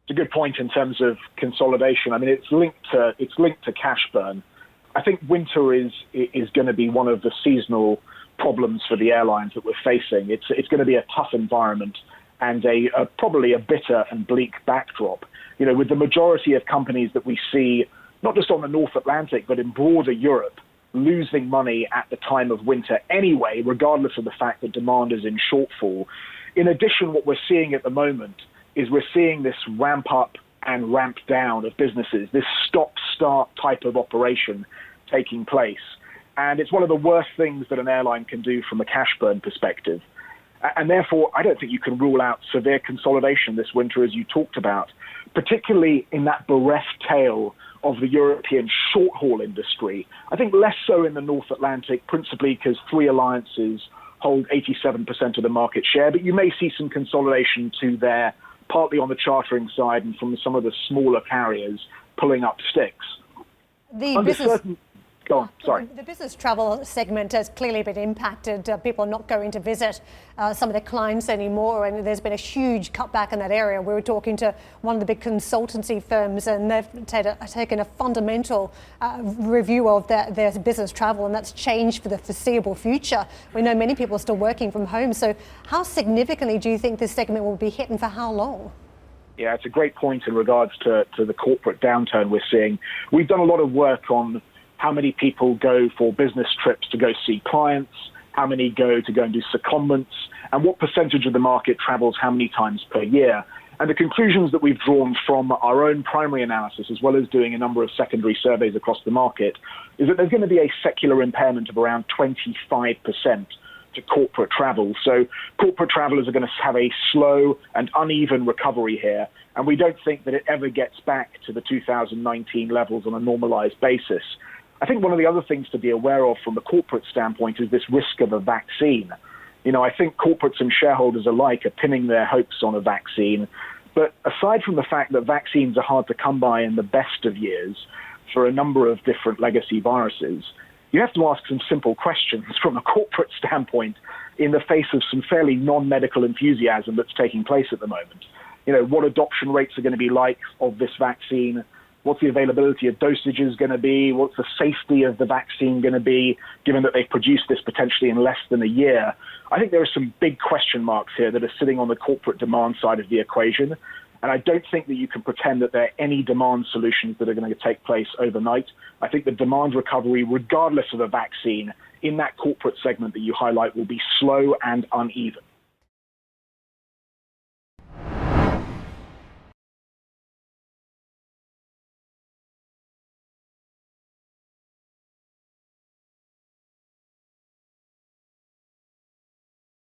It's a good point in terms of consolidation. I mean, it's linked to cash burn. I think winter is going to be one of the seasonal problems for the airlines that we're facing. It's going to be a tough environment and probably a bitter and bleak backdrop. You know, with the majority of companies that we see, not just on the North Atlantic, but in broader Europe, losing money at the time of winter anyway, regardless of the fact that demand is in shortfall. In addition, what we're seeing at the moment is we're seeing this ramp up and ramp down of businesses, this stop-start type of operation taking place. And it's one of the worst things that an airline can do from a cash burn perspective. And therefore, I don't think you can rule out severe consolidation this winter, as you talked about, particularly in that bereft tail of the European short-haul industry. I think less so in the North Atlantic, principally because three alliances hold 87% of the market share, but you may see some consolidation too there, partly on the chartering side and from some of the smaller carriers pulling up sticks. The business travel segment has clearly been impacted. People are not going to visit some of their clients anymore, and there's been a huge cutback in that area. We were talking to one of the big consultancy firms, and they've taken a fundamental review of their business travel, and that's changed for the foreseeable future. We know many people are still working from home. So how significantly do you think this segment will be hit, and for how long? Yeah, it's a great point in regards to the corporate downturn we're seeing. We've done a lot of work on how many people go for business trips to go see clients, how many go and do secondments, and what percentage of the market travels how many times per year. And the conclusions that we've drawn from our own primary analysis, as well as doing a number of secondary surveys across the market, is that there's going to be a secular impairment of around 25% to corporate travel. So corporate travelers are going to have a slow and uneven recovery here. And we don't think that it ever gets back to the 2019 levels on a normalized basis. I think one of the other things to be aware of from a corporate standpoint is this risk of a vaccine. You know, I think corporates and shareholders alike are pinning their hopes on a vaccine. But aside from the fact that vaccines are hard to come by in the best of years for a number of different legacy viruses, you have to ask some simple questions from a corporate standpoint in the face of some fairly non-medical enthusiasm that's taking place at the moment. You know, what adoption rates are going to be like of this vaccine? What's the availability of dosages going to be? What's the safety of the vaccine going to be, given that they've produced this potentially in less than a year? I think there are some big question marks here that are sitting on the corporate demand side of the equation. And I don't think that you can pretend that there are any demand solutions that are going to take place overnight. I think the demand recovery, regardless of a vaccine, in that corporate segment that you highlight, will be slow and uneven.